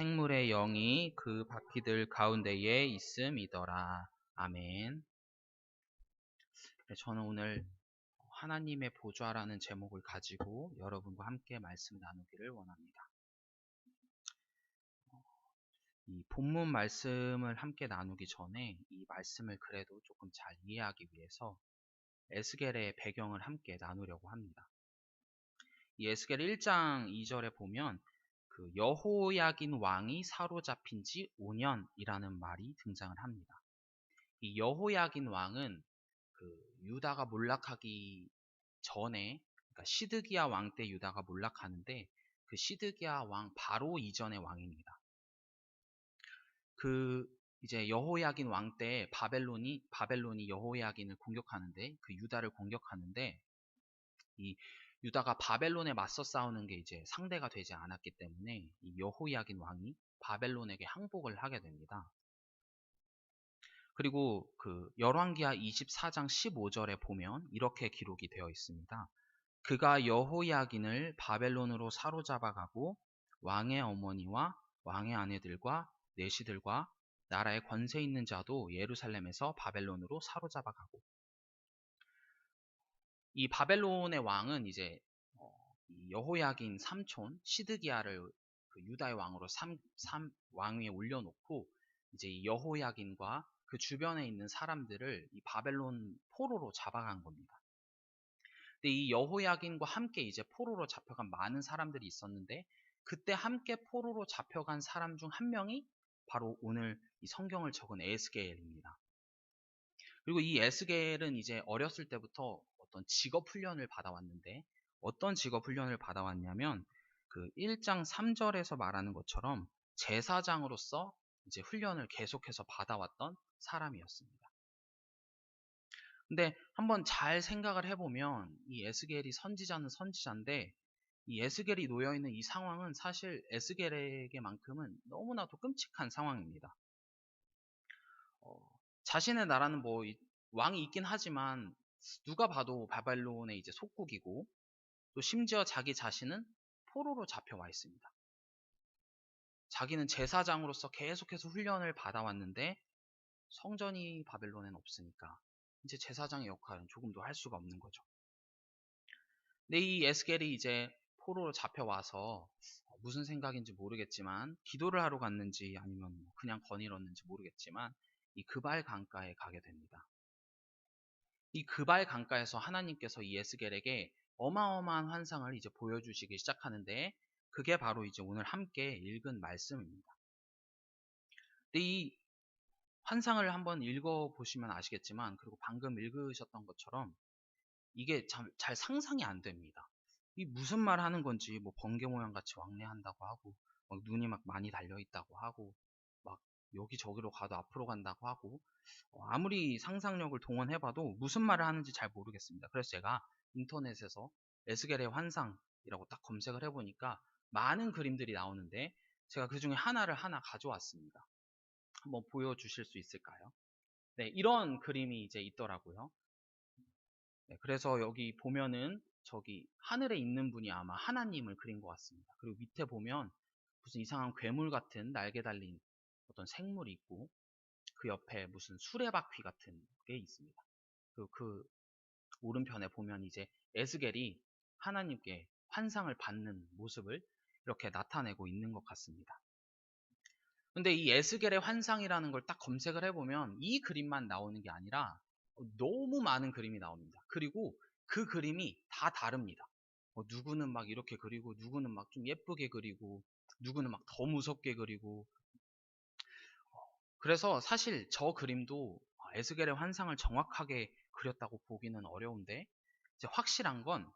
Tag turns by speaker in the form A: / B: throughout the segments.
A: 생물의 영이 그 바퀴들 가운데에 있음이더라. 아멘. 네, 저는 오늘 하나님의 보좌라는 제목을 가지고 여러분과 함께 말씀 나누기를 원합니다. 이 본문 말씀을 함께 나누기 전에 이 말씀을 그래도 조금 잘 이해하기 위해서 에스겔의 배경을 함께 나누려고 합니다. 이 에스겔 1장 2절에 보면 그 여호야긴 왕이 사로잡힌 지 5년이라는 말이 등장을 합니다. 이 여호야긴 왕은 그 유다가 몰락하기 전에, 그러니까 시드기야 왕 때 유다가 몰락하는데 그 시드기야 왕 바로 이전의 왕입니다. 그 이제 여호야긴 왕 때 바벨론이 여호야긴을 공격하는데, 그 유다를 공격하는데, 이 유다가 바벨론에 맞서 싸우는 게 이제 상대가 되지 않았기 때문에 이 여호야긴 왕이 바벨론에게 항복을 하게 됩니다. 그리고 그 열왕기하 24장 15절에 보면 이렇게 기록이 되어 있습니다. 그가 여호야긴을 바벨론으로 사로잡아가고 왕의 어머니와 왕의 아내들과 내시들과 나라의 권세 있는 자도 예루살렘에서 바벨론으로 사로잡아가고, 이 바벨론의 왕은 이제 이 여호야긴 삼촌 시드기야를 그 유다의 왕으로 왕위에 올려놓고 이제 이 여호야긴과 그 주변에 있는 사람들을 이 바벨론 포로로 잡아간 겁니다. 근데 이 여호야긴과 함께 이제 포로로 잡혀간 많은 사람들이 있었는데, 그때 함께 포로로 잡혀간 사람 중 한 명이 바로 오늘 이 성경을 적은 에스겔입니다. 그리고 이 에스겔은 이제 어렸을 때부터 어떤 직업 훈련을 받아왔는데, 어떤 직업 훈련을 받아왔냐면 그 1장 3절에서 말하는 것처럼 제사장으로서 이제 훈련을 계속해서 받아왔던 사람이었습니다. 근데 한번 잘 생각을 해보면 이 에스겔이 선지자는 선지자인데, 이 에스겔이 놓여있는 이 상황은 사실 에스겔에게만큼은 너무나도 끔찍한 상황입니다. 자신의 나라는 뭐 왕이 있긴 하지만 누가 봐도 바벨론의 이제 속국이고, 또 심지어 자기 자신은 포로로 잡혀와 있습니다. 자기는 제사장으로서 계속해서 훈련을 받아왔는데 성전이 바벨론에는 없으니까 이제 제사장의 역할은 조금도 할 수가 없는 거죠. 근데 이 에스겔이 이제 포로로 잡혀와서 무슨 생각인지 모르겠지만, 기도를 하러 갔는지 아니면 그냥 거닐었는지 모르겠지만 이 그발 강가에 가게 됩니다. 이 그발 강가에서 하나님께서 이 에스겔에게 어마어마한 환상을 이제 보여주시기 시작하는데, 그게 바로 이제 오늘 함께 읽은 말씀입니다. 근데 이 환상을 한번 읽어보시면 아시겠지만, 그리고 방금 읽으셨던 것처럼 이게 잘 상상이 안 됩니다. 이 무슨 말 하는 건지, 뭐 번개 모양 같이 왕래한다고 하고, 막 눈이 막 많이 달려 있다고 하고, 막 여기저기로 가도 앞으로 간다고 하고, 아무리 상상력을 동원해봐도 무슨 말을 하는지 잘 모르겠습니다. 그래서 제가 인터넷에서 에스겔의 환상이라고 딱 검색을 해보니까 많은 그림들이 나오는데, 제가 그 중에 하나를 가져왔습니다. 한번 보여주실 수 있을까요? 네, 이런 그림이 이제 있더라고요. 네, 그래서 여기 보면은 저기 하늘에 있는 분이 아마 하나님을 그린 것 같습니다. 그리고 밑에 보면 무슨 이상한 괴물 같은 날개 달린 어떤 생물이 있고, 그 옆에 무슨 수레바퀴 같은 게 있습니다. 그리고 그 오른편에 보면 이제 에스겔이 하나님께 환상을 받는 모습을 이렇게 나타내고 있는 것 같습니다. 근데 이 에스겔의 환상이라는 걸 딱 검색을 해보면 이 그림만 나오는 게 아니라 너무 많은 그림이 나옵니다. 그리고 그 그림이 다 다릅니다. 누구는 막 이렇게 그리고, 누구는 막 좀 예쁘게 그리고, 누구는 막 더 무섭게 그리고. 그래서 사실 저 그림도 에스겔의 환상을 정확하게 그렸다고 보기는 어려운데, 이제 확실한 건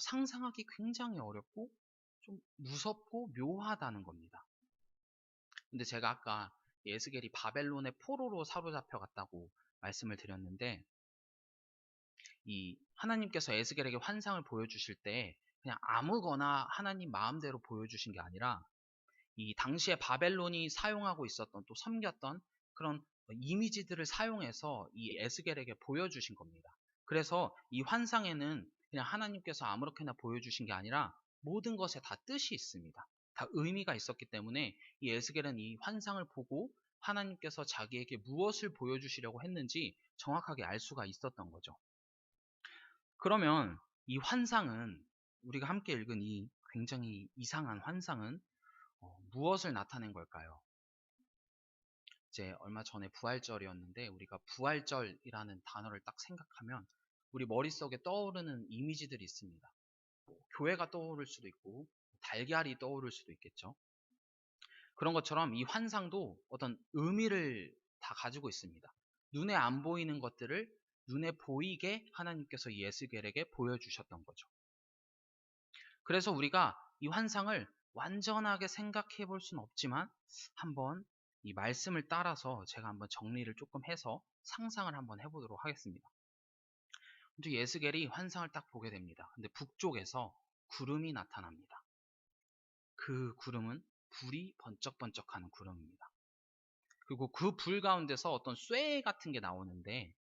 A: 상상하기 굉장히 어렵고 좀 무섭고 묘하다는 겁니다. 근데 제가 아까 에스겔이 바벨론의 포로로 사로잡혀 갔다고 말씀을 드렸는데, 이 하나님께서 에스겔에게 환상을 보여주실 때 그냥 아무거나 하나님 마음대로 보여주신 게 아니라, 이 당시에 바벨론이 사용하고 있었던, 또 섬겼던 그런 이미지들을 사용해서 이 에스겔에게 보여주신 겁니다. 그래서 이 환상에는 그냥 하나님께서 아무렇게나 보여주신 게 아니라 모든 것에 다 뜻이 있습니다. 다 의미가 있었기 때문에 이 에스겔은 이 환상을 보고 하나님께서 자기에게 무엇을 보여주시려고 했는지 정확하게 알 수가 있었던 거죠. 그러면 이 환상은, 우리가 함께 읽은 이 굉장히 이상한 환상은 무엇을 나타낸 걸까요? 이제 얼마 전에 부활절이었는데 우리가 부활절이라는 단어를 딱 생각하면 우리 머릿속에 떠오르는 이미지들이 있습니다. 교회가 떠오를 수도 있고 달걀이 떠오를 수도 있겠죠. 그런 것처럼 이 환상도 어떤 의미를 다 가지고 있습니다. 눈에 안 보이는 것들을 눈에 보이게 하나님께서 에스겔에게 보여주셨던 거죠. 그래서 우리가 이 환상을 완전하게 생각해 볼 수는 없지만 한번 이 말씀을 따라서 제가 한번 정리를 조금 해서 상상을 한번 해보도록 하겠습니다. 먼저 에스겔이 환상을 딱 보게 됩니다. 근데 북쪽에서 구름이 나타납니다. 그 구름은 불이 번쩍번쩍하는 구름입니다. 그리고 그 불 가운데서 어떤 쇠 같은 게 나오는데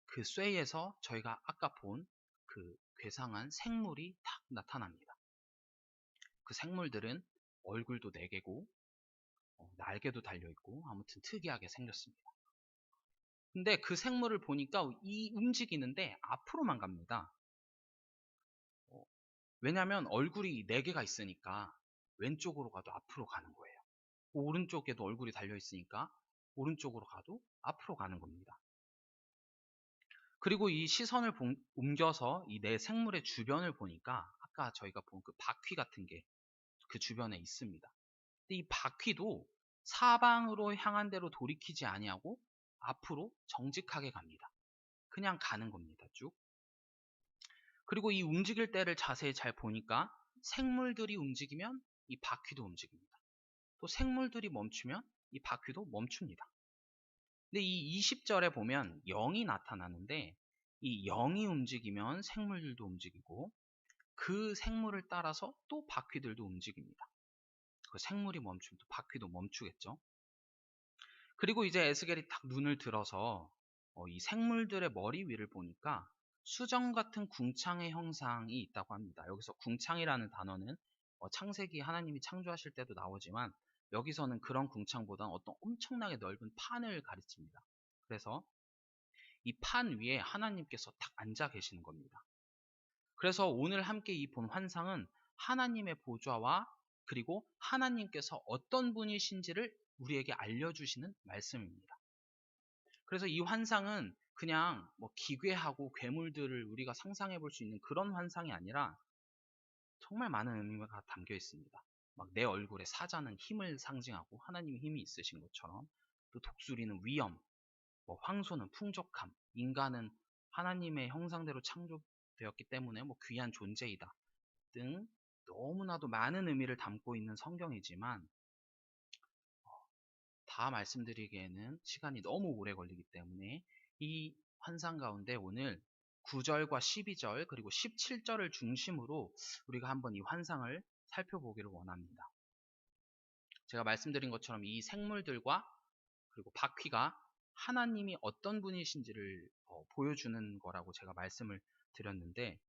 A: 그 쇠에서 저희가 아까 본 그 괴상한 생물이 딱 나타납니다. 그 생물들은 얼굴도 4개고 날개도 달려있고 아무튼 특이하게 생겼습니다. 근데 그 생물을 보니까 이 움직이는데 앞으로만 갑니다. 왜냐하면 얼굴이 4개가 있으니까 왼쪽으로 가도 앞으로 가는 거예요. 오른쪽에도 얼굴이 달려있으니까 오른쪽으로 가도 앞으로 가는 겁니다. 그리고 이 시선을 옮겨서 이 네 생물의 주변을 보니까 아까 저희가 본 그 바퀴 같은 게 그 주변에 있습니다. 근데 이 바퀴도 사방으로 향한 대로 돌이키지 아니하고 앞으로 정직하게 갑니다. 그냥 가는 겁니다. 쭉. 그리고 이 움직일 때를 자세히 잘 보니까 생물들이 움직이면 이 바퀴도 움직입니다. 또 생물들이 멈추면 이 바퀴도 멈춥니다. 근데 이 20절에 보면 0이 나타나는데 이 0이 움직이면 생물들도 움직이고 그 생물을 따라서 또 바퀴들도 움직입니다. 그 생물이 멈추면 또 바퀴도 멈추겠죠. 그리고 이제 에스겔이 딱 눈을 들어서 이 생물들의 머리 위를 보니까 수정 같은 궁창의 형상이 있다고 합니다. 여기서 궁창이라는 단어는 창세기 하나님이 창조하실 때도 나오지만 여기서는 그런 궁창보다는 어떤 엄청나게 넓은 판을 가리킵니다. 그래서 이 판 위에 하나님께서 딱 앉아 계시는 겁니다. 그래서 오늘 함께 이 본 환상은 하나님의 보좌와 그리고 하나님께서 어떤 분이신지를 우리에게 알려주시는 말씀입니다. 그래서 이 환상은 그냥 뭐 기괴하고 괴물들을 우리가 상상해 볼 수 있는 그런 환상이 아니라 정말 많은 의미가 담겨 있습니다. 막 내 얼굴에 사자는 힘을 상징하고 하나님의 힘이 있으신 것처럼, 또 독수리는 위엄, 뭐 황소는 풍족함, 인간은 하나님의 형상대로 창조되었기 때문에 뭐 귀한 존재이다 등 너무나도 많은 의미를 담고 있는 성경이지만 다 말씀드리기에는 시간이 너무 오래 걸리기 때문에 이 환상 가운데 오늘 9절과 12절 그리고 17절을 중심으로 우리가 한번 이 환상을 살펴보기를 원합니다. 제가 말씀드린 것처럼 이 생물들과 그리고 바퀴가 하나님이 어떤 분이신지를 보여주는 거라고 제가 말씀을 드렸는데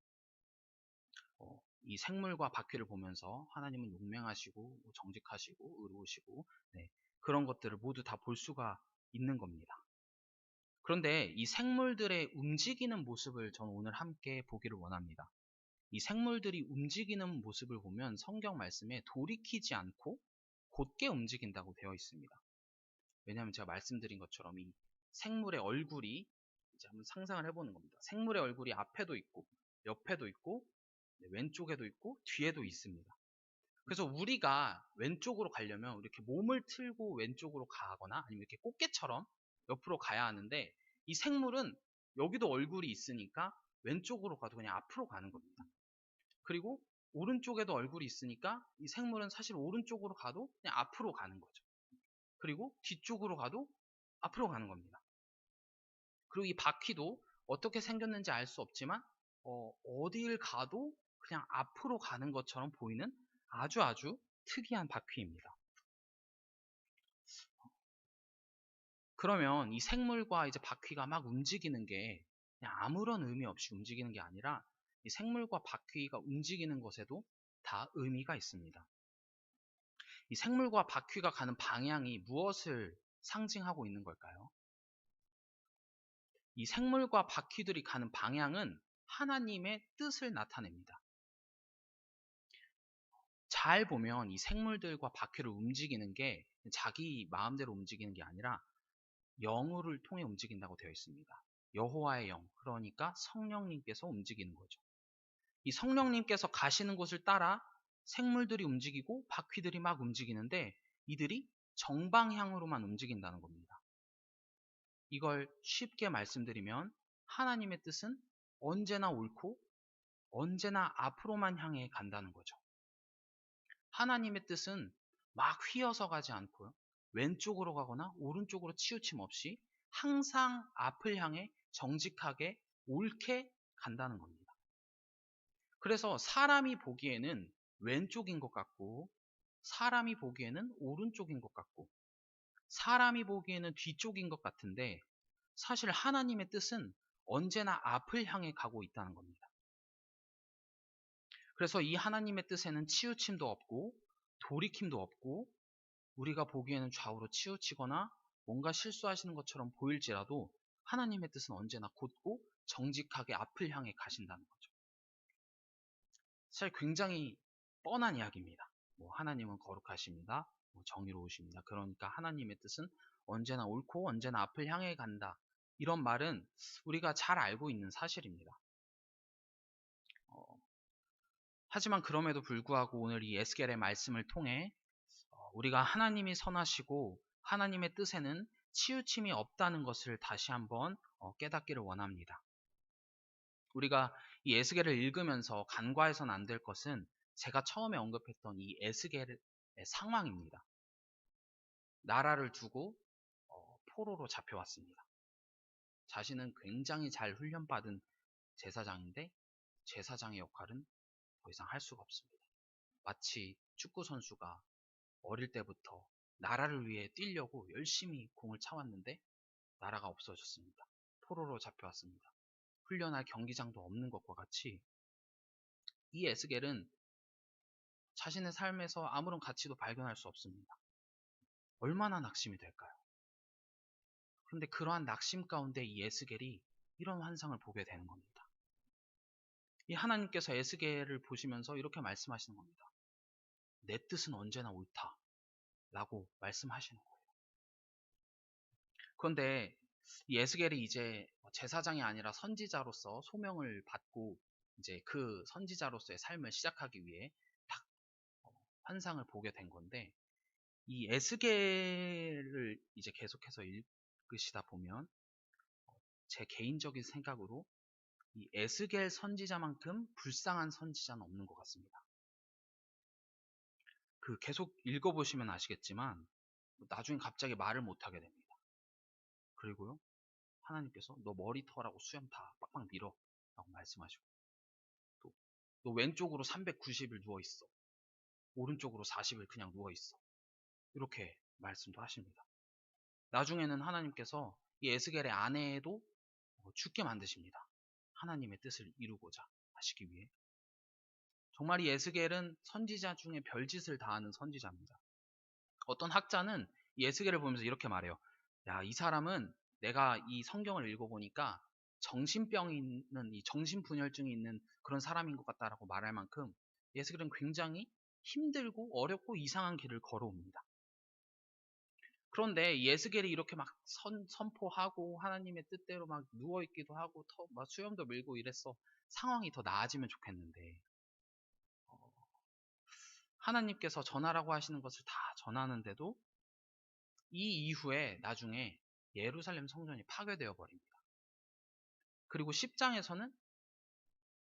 A: 이 생물과 바퀴를 보면서 하나님은 용맹하시고 정직하시고 의로우시고 그런 것들을 모두 다 볼 수가 있는 겁니다. 그런데 이 생물들의 움직이는 모습을 저는 오늘 함께 보기를 원합니다. 이 생물들이 움직이는 모습을 보면 성경 말씀에 돌이키지 않고 곧게 움직인다고 되어 있습니다. 왜냐하면 제가 말씀드린 것처럼 이 생물의 얼굴이 이제 한번 상상을 해보는 겁니다. 생물의 얼굴이 앞에도 있고 옆에도 있고 왼쪽에도 있고 뒤에도 있습니다. 그래서 우리가 왼쪽으로 가려면 이렇게 몸을 틀고 왼쪽으로 가거나 아니면 이렇게 꽃게처럼 옆으로 가야 하는데 이 생물은 여기도 얼굴이 있으니까 왼쪽으로 가도 그냥 앞으로 가는 겁니다. 그리고 오른쪽에도 얼굴이 있으니까 이 생물은 사실 오른쪽으로 가도 그냥 앞으로 가는 거죠. 그리고 뒤쪽으로 가도 앞으로 가는 겁니다. 그리고 이 바퀴도 어떻게 생겼는지 알 수 없지만 어딜 가도 그냥 앞으로 가는 것처럼 보이는 아주 특이한 바퀴입니다. 그러면 이 생물과 이제 바퀴가 막 움직이는 게 그냥 아무런 의미 없이 움직이는 게 아니라 이 생물과 바퀴가 움직이는 것에도 다 의미가 있습니다. 이 생물과 바퀴가 가는 방향이 무엇을 상징하고 있는 걸까요? 이 생물과 바퀴들이 가는 방향은 하나님의 뜻을 나타냅니다. 잘 보면 이 생물들과 바퀴를 움직이는 게 자기 마음대로 움직이는 게 아니라 영을 통해 움직인다고 되어 있습니다. 여호와의 영, 그러니까 성령님께서 움직이는 거죠. 이 성령님께서 가시는 곳을 따라 생물들이 움직이고 바퀴들이 막 움직이는데 이들이 정방향으로만 움직인다는 겁니다. 이걸 쉽게 말씀드리면 하나님의 뜻은 언제나 옳고 언제나 앞으로만 향해 간다는 거죠. 하나님의 뜻은 막 휘어서 가지 않고요. 왼쪽으로 가거나 오른쪽으로 치우침 없이 항상 앞을 향해 정직하게 옳게 간다는 겁니다. 그래서 사람이 보기에는 왼쪽인 것 같고 사람이 보기에는 오른쪽인 것 같고 사람이 보기에는 뒤쪽인 것 같은데 사실 하나님의 뜻은 언제나 앞을 향해 가고 있다는 겁니다. 그래서 이 하나님의 뜻에는 치우침도 없고 돌이킴도 없고 우리가 보기에는 좌우로 치우치거나 뭔가 실수하시는 것처럼 보일지라도 하나님의 뜻은 언제나 곧고 정직하게 앞을 향해 가신다는 거죠. 사실 굉장히 뻔한 이야기입니다. 하나님은 거룩하십니다. 정의로우십니다. 그러니까 하나님의 뜻은 언제나 옳고 언제나 앞을 향해 간다. 이런 말은 우리가 잘 알고 있는 사실입니다. 하지만 그럼에도 불구하고 오늘 이 에스겔의 말씀을 통해 우리가 하나님이 선하시고 하나님의 뜻에는 치우침이 없다는 것을 다시 한번 깨닫기를 원합니다. 우리가 이 에스겔을 읽으면서 간과해서는 안 될 것은 제가 처음에 언급했던 이 에스겔의 상황입니다. 나라를 두고 포로로 잡혀왔습니다. 자신은 굉장히 잘 훈련받은 제사장인데 제사장의 역할은 더 이상 할 수가 없습니다. 마치 축구 선수가 어릴 때부터 나라를 위해 뛰려고 열심히 공을 차왔는데 나라가 없어졌습니다. 포로로 잡혀왔습니다. 훈련할 경기장도 없는 것과 같이 이 에스겔은 자신의 삶에서 아무런 가치도 발견할 수 없습니다. 얼마나 낙심이 될까요? 그런데 그러한 낙심 가운데 이 에스겔이 이런 환상을 보게 되는 겁니다. 이 하나님께서 에스겔을 보시면서 이렇게 말씀하시는 겁니다. 내 뜻은 언제나 옳다 라고 말씀하시는 거예요. 그런데 이 에스겔이 이제 제사장이 아니라 선지자로서 소명을 받고 이제 그 선지자로서의 삶을 시작하기 위해 딱 환상을 보게 된 건데 이 에스겔을 이제 계속해서 읽으시다 보면 제 개인적인 생각으로 이 에스겔 선지자만큼 불쌍한 선지자는 없는 것 같습니다. 계속 읽어보시면 아시겠지만 나중에 갑자기 말을 못하게 됩니다. 그리고요 하나님께서 너 머리털하고 수염 다 빡빡 밀어 라고 말씀하시고 또 너 왼쪽으로 390일 누워있어 오른쪽으로 40일 그냥 누워있어 이렇게 말씀도 하십니다. 나중에는 하나님께서 이 에스겔의 아내도 죽게 만드십니다. 하나님의 뜻을 이루고자 하시기 위해. 정말 이 에스겔은 선지자 중에 별짓을 다 하는 선지자입니다. 어떤 학자는 이 에스겔을 보면서 이렇게 말해요. 야, 이 사람은 내가 이 성경을 읽어보니까 정신병이 있는, 이 정신분열증이 있는 그런 사람인 것 같다라고 말할 만큼 에스겔은 굉장히 힘들고 어렵고 이상한 길을 걸어옵니다. 그런데 예스겔이 이렇게 막 선포하고 하나님의 뜻대로 막 누워있기도 하고 막 수염도 밀고 이랬어. 상황이 더 나아지면 좋겠는데 하나님께서 전하라고 하시는 것을 다 전하는데도 이 이후에 나중에 예루살렘 성전이 파괴되어 버립니다. 그리고 10장에서는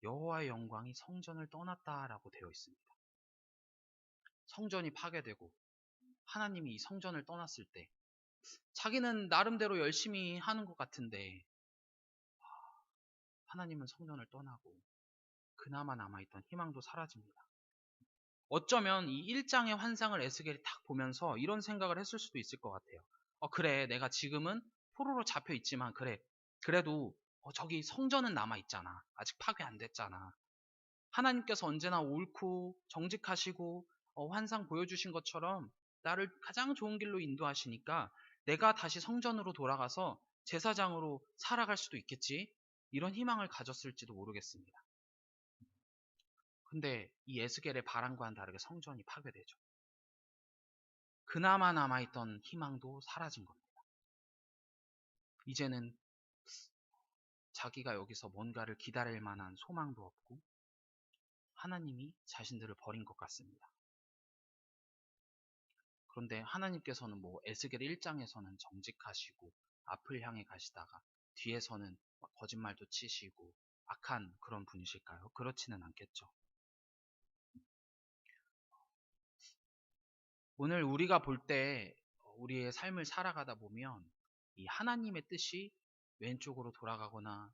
A: 여호와의 영광이 성전을 떠났다라고 되어 있습니다. 성전이 파괴되고 하나님이 이 성전을 떠났을 때 자기는 나름대로 열심히 하는 것 같은데 하나님은 성전을 떠나고 그나마 남아있던 희망도 사라집니다. 어쩌면 이 1장의 환상을 에스겔이 딱 보면서 이런 생각을 했을 수도 있을 것 같아요. 그래 내가 지금은 포로로 잡혀 있지만 그래도 저기 성전은 남아있잖아. 아직 파괴 안 됐잖아. 하나님께서 언제나 옳고 정직하시고 환상 보여주신 것처럼 나를 가장 좋은 길로 인도하시니까 내가 다시 성전으로 돌아가서 제사장으로 살아갈 수도 있겠지. 이런 희망을 가졌을지도 모르겠습니다. 근데 이 에스겔의 바람과는 다르게 성전이 파괴되죠. 그나마 남아있던 희망도 사라진 겁니다. 이제는 자기가 여기서 뭔가를 기다릴 만한 소망도 없고 하나님이 자신들을 버린 것 같습니다. 그런데 하나님께서는 뭐 에스겔 1장에서는 정직하시고 앞을 향해 가시다가 뒤에서는 거짓말도 치시고 악한 그런 분이실까요? 그렇지는 않겠죠. 오늘 우리가 볼 때 우리의 삶을 살아가다 보면 이 하나님의 뜻이 왼쪽으로 돌아가거나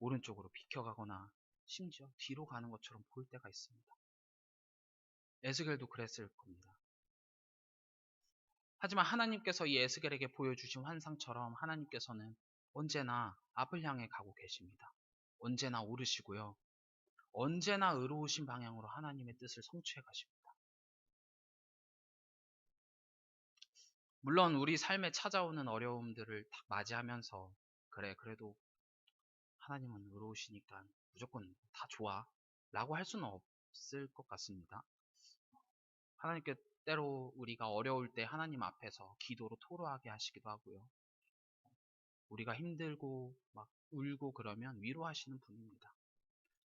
A: 오른쪽으로 비켜가거나 심지어 뒤로 가는 것처럼 보일 때가 있습니다. 에스겔도 그랬을 겁니다. 하지만 하나님께서 이 에스겔에게 보여주신 환상처럼 하나님께서는 언제나 앞을 향해 가고 계십니다. 언제나 오르시고요. 언제나 의로우신 방향으로 하나님의 뜻을 성취해 가십니다. 물론 우리 삶에 찾아오는 어려움들을 딱 맞이하면서 그래 그래도 하나님은 의로우시니까 무조건 다 좋아 라고 할 수는 없을 것 같습니다. 하나님께 때로 우리가 어려울 때 하나님 앞에서 기도로 토로하게 하시기도 하고요. 우리가 힘들고 막 울고 그러면 위로하시는 분입니다.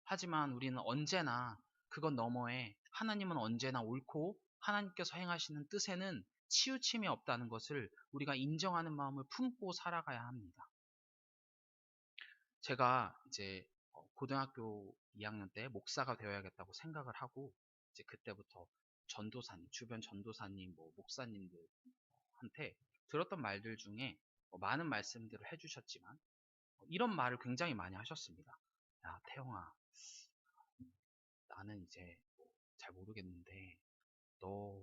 A: 하지만 우리는 언제나 그것 너머에 하나님은 언제나 옳고 하나님께서 행하시는 뜻에는 치우침이 없다는 것을 우리가 인정하는 마음을 품고 살아가야 합니다. 제가 이제 고등학교 2학년 때 목사가 되어야겠다고 생각을 하고 이제 그때부터 전도사님, 주변 전도사님, 뭐 목사님들한테 들었던 말들 중에 많은 말씀들을 해주셨지만 이런 말을 굉장히 많이 하셨습니다. 야, 태영아, 나는 이제 잘 모르겠는데 너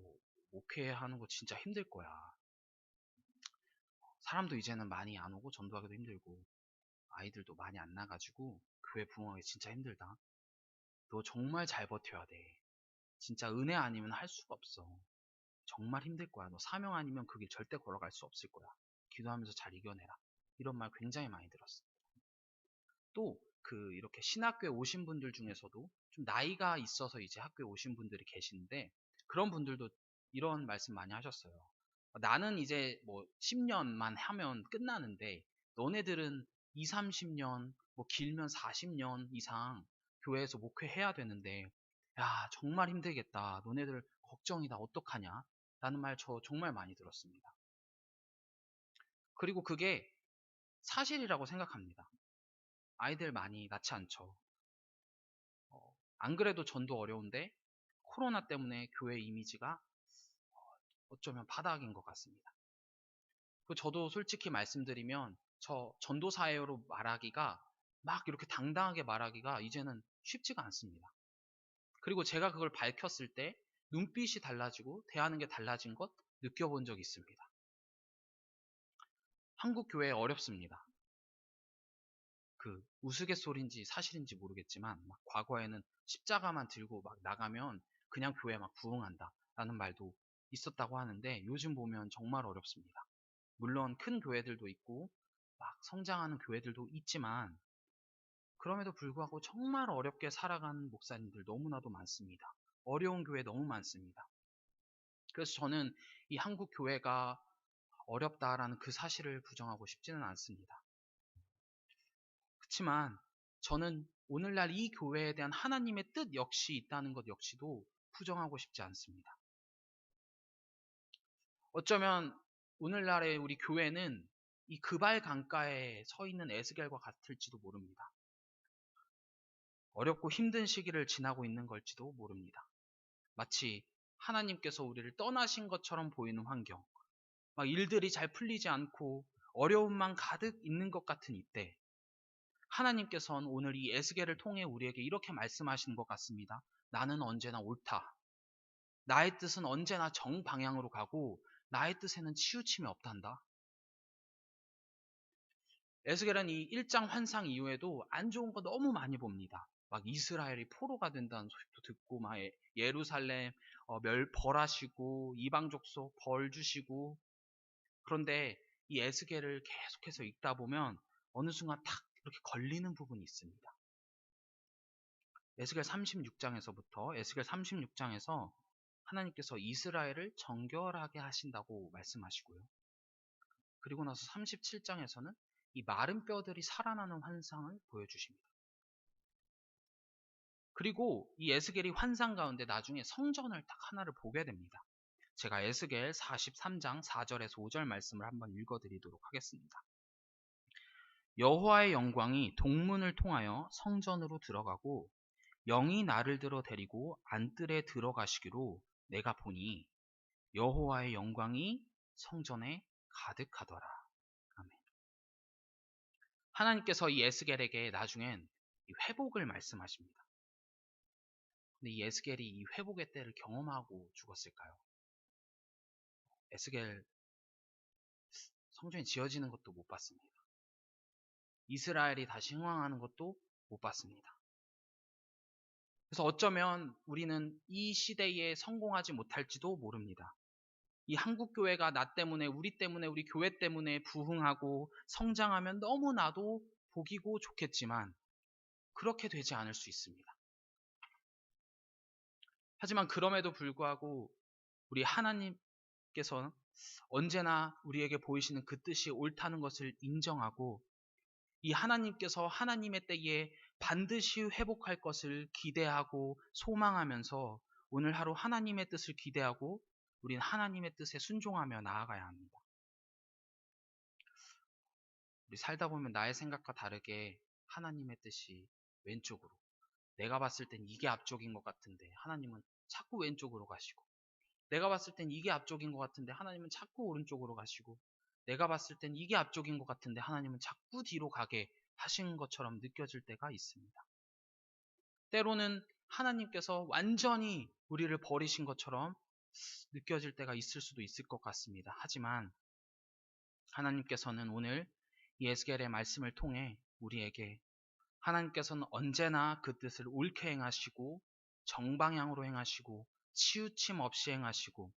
A: 목회하는 거 진짜 힘들 거야. 사람도 이제는 많이 안 오고 전도하기도 힘들고 아이들도 많이 안 나가지고 교회 부흥하기 진짜 힘들다. 너 정말 잘 버텨야 돼. 진짜 은혜 아니면 할 수가 없어. 정말 힘들 거야. 너 사명 아니면 그 길 절대 걸어갈 수 없을 거야. 기도하면서 잘 이겨내라. 이런 말 굉장히 많이 들었어요. 또 이렇게 신학교에 오신 분들 중에서도 좀 나이가 있어서 이제 학교에 오신 분들이 계시는데 그런 분들도 이런 말씀 많이 하셨어요. 나는 이제 뭐 10년만 하면 끝나는데 너네들은 2, 30년, 뭐 길면 40년 이상 교회에서 목회해야 되는데 야, 정말 힘들겠다. 너네들 걱정이다. 어떡하냐? 라는 말 저 정말 많이 들었습니다. 그리고 그게 사실이라고 생각합니다. 아이들 많이 낳지 않죠. 안 그래도 전도 어려운데 코로나 때문에 교회 이미지가 어쩌면 바닥인 것 같습니다. 저도 솔직히 말씀드리면 저 전도사예요로 말하기가 막 이렇게 당당하게 말하기가 이제는 쉽지가 않습니다. 그리고 제가 그걸 밝혔을 때 눈빛이 달라지고 대하는 게 달라진 것 느껴본 적이 있습니다. 한국 교회 어렵습니다. 우스갯소리인지 사실인지 모르겠지만 막 과거에는 십자가만 들고 막 나가면 그냥 교회 막 부흥한다 라는 말도 있었다고 하는데 요즘 보면 정말 어렵습니다. 물론 큰 교회들도 있고 막 성장하는 교회들도 있지만 그럼에도 불구하고 정말 어렵게 살아가는 목사님들 너무나도 많습니다. 어려운 교회 너무 많습니다. 그래서 저는 이 한국 교회가 어렵다라는 그 사실을 부정하고 싶지는 않습니다. 그렇지만 저는 오늘날 이 교회에 대한 하나님의 뜻 역시 있다는 것 역시도 부정하고 싶지 않습니다. 어쩌면 오늘날의 우리 교회는 이 그발 강가에 서 있는 에스겔과 같을지도 모릅니다. 어렵고 힘든 시기를 지나고 있는 걸지도 모릅니다. 마치 하나님께서 우리를 떠나신 것처럼 보이는 환경, 막 일들이 잘 풀리지 않고 어려움만 가득 있는 것 같은 이때 하나님께서는 오늘 이 에스겔을 통해 우리에게 이렇게 말씀하시는 것 같습니다. 나는 언제나 옳다. 나의 뜻은 언제나 정방향으로 가고 나의 뜻에는 치우침이 없단다. 에스겔은 이 1장 환상 이후에도 안 좋은 거 너무 많이 봅니다. 막 이스라엘이 포로가 된다는 소식도 듣고 막 예루살렘 벌하시고 이방 족속 벌 주시고. 그런데 이 에스겔을 계속해서 읽다 보면 어느 순간 탁 이렇게 걸리는 부분이 있습니다. 에스겔 36장에서 하나님께서 이스라엘을 정결하게 하신다고 말씀하시고요. 그리고 나서 37장에서는 이 마른 뼈들이 살아나는 환상을 보여주십니다. 그리고 이 에스겔이 환상 가운데 나중에 성전을 딱 하나를 보게 됩니다. 제가 에스겔 43장 4절에서 5절 말씀을 한번 읽어드리도록 하겠습니다. 여호와의 영광이 동문을 통하여 성전으로 들어가고 영이 나를 들어 데리고 안뜰에 들어가시기로 내가 보니 여호와의 영광이 성전에 가득하더라. 아멘. 하나님께서 이 에스겔에게 나중엔 이 회복을 말씀하십니다. 근데 이 에스겔이 이 회복의 때를 경험하고 죽었을까요? 에스겔 성전이 지어지는 것도 못 봤습니다. 이스라엘이 다시 흥왕하는 것도 못 봤습니다. 그래서 어쩌면 우리는 이 시대에 성공하지 못할지도 모릅니다. 이 한국교회가 나 때문에, 우리 교회 때문에 부흥하고 성장하면 너무나도 복이고 좋겠지만 그렇게 되지 않을 수 있습니다. 하지만 그럼에도 불구하고 우리 하나님께서는 언제나 우리에게 보이시는 그 뜻이 옳다는 것을 인정하고 이 하나님께서 하나님의 때에 반드시 회복할 것을 기대하고 소망하면서 오늘 하루 하나님의 뜻을 기대하고 우린 하나님의 뜻에 순종하며 나아가야 합니다. 우리 살다 보면 나의 생각과 다르게 하나님의 뜻이 왼쪽으로, 내가 봤을 땐 이게 앞쪽인 것 같은데 하나님은 자꾸 왼쪽으로 가시고, 내가 봤을 땐 이게 앞쪽인 것 같은데 하나님은 자꾸 오른쪽으로 가시고, 내가 봤을 땐 이게 앞쪽인 것 같은데 하나님은 자꾸 뒤로 가게 하신 것처럼 느껴질 때가 있습니다. 때로는 하나님께서 완전히 우리를 버리신 것처럼 느껴질 때가 있을 수도 있을 것 같습니다. 하지만 하나님께서는 오늘 이 에스겔의 말씀을 통해 우리에게 하나님께서는 언제나 그 뜻을 옳게 행하시고 정방향으로 행하시고 치우침 없이 행하시고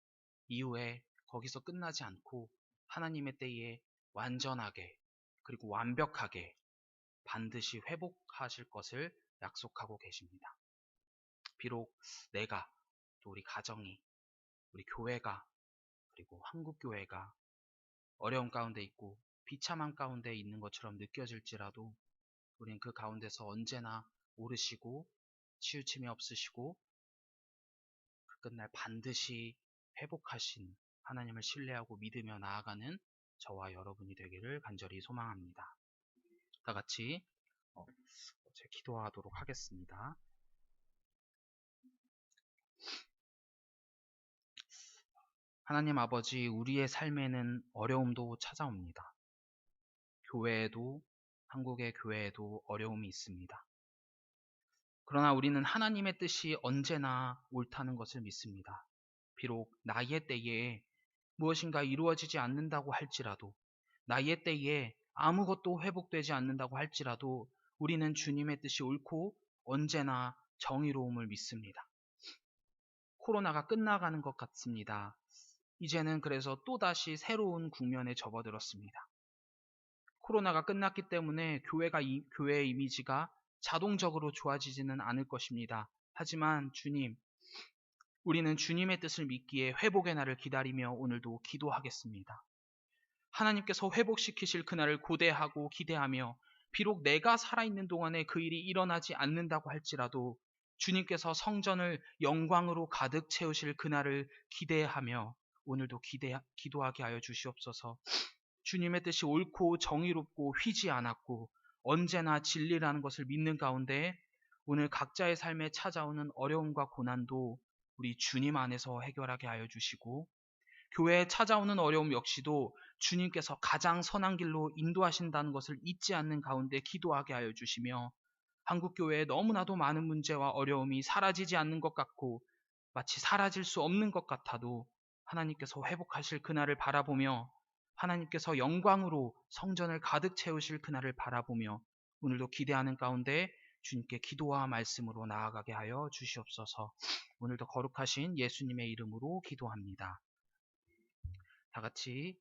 A: 이후에 거기서 끝나지 않고 하나님의 때에 완전하게 그리고 완벽하게 반드시 회복하실 것을 약속하고 계십니다. 비록 내가, 또 우리 가정이, 우리 교회가, 그리고 한국교회가 어려움 가운데 있고 비참한 가운데 있는 것처럼 느껴질지라도 우린 그 가운데서 언제나 오르시고 치우침이 없으시고 그 끝날 반드시 회복하신 하나님을 신뢰하고 믿으며 나아가는 저와 여러분이 되기를 간절히 소망합니다. 다 같이 기도하도록 하겠습니다. 하나님 아버지, 우리의 삶에는 어려움도 찾아옵니다. 교회에도, 한국의 교회에도 어려움이 있습니다. 그러나 우리는 하나님의 뜻이 언제나 옳다는 것을 믿습니다. 비록 나의 때에 무엇인가 이루어지지 않는다고 할지라도, 나의 때에 아무것도 회복되지 않는다고 할지라도 우리는 주님의 뜻이 옳고 언제나 정의로움을 믿습니다. 코로나가 끝나가는 것 같습니다. 이제는 그래서 또다시 새로운 국면에 접어들었습니다. 코로나가 끝났기 때문에 교회의 이미지가 자동적으로 좋아지지는 않을 것입니다. 하지만 주님, 우리는 주님의 뜻을 믿기에 회복의 날을 기다리며 오늘도 기도하겠습니다. 하나님께서 회복시키실 그날을 고대하고 기대하며 비록 내가 살아있는 동안에 그 일이 일어나지 않는다고 할지라도 주님께서 성전을 영광으로 가득 채우실 그날을 기대하며 오늘도 기도하게 하여 주시옵소서. 주님의 뜻이 옳고 정의롭고 휘지 않았고 언제나 진리라는 것을 믿는 가운데 오늘 각자의 삶에 찾아오는 어려움과 고난도 우리 주님 안에서 해결하게 하여 주시고 교회에 찾아오는 어려움 역시도 주님께서 가장 선한 길로 인도하신다는 것을 잊지 않는 가운데 기도하게 하여 주시며 한국교회에 너무나도 많은 문제와 어려움이 사라지지 않는 것 같고 마치 사라질 수 없는 것 같아도 하나님께서 회복하실 그날을 바라보며 하나님께서 영광으로 성전을 가득 채우실 그날을 바라보며 오늘도 기대하는 가운데 주님께 기도와 말씀으로 나아가게 하여 주시옵소서. 오늘도 거룩하신 예수님의 이름으로 기도합니다. 다 같이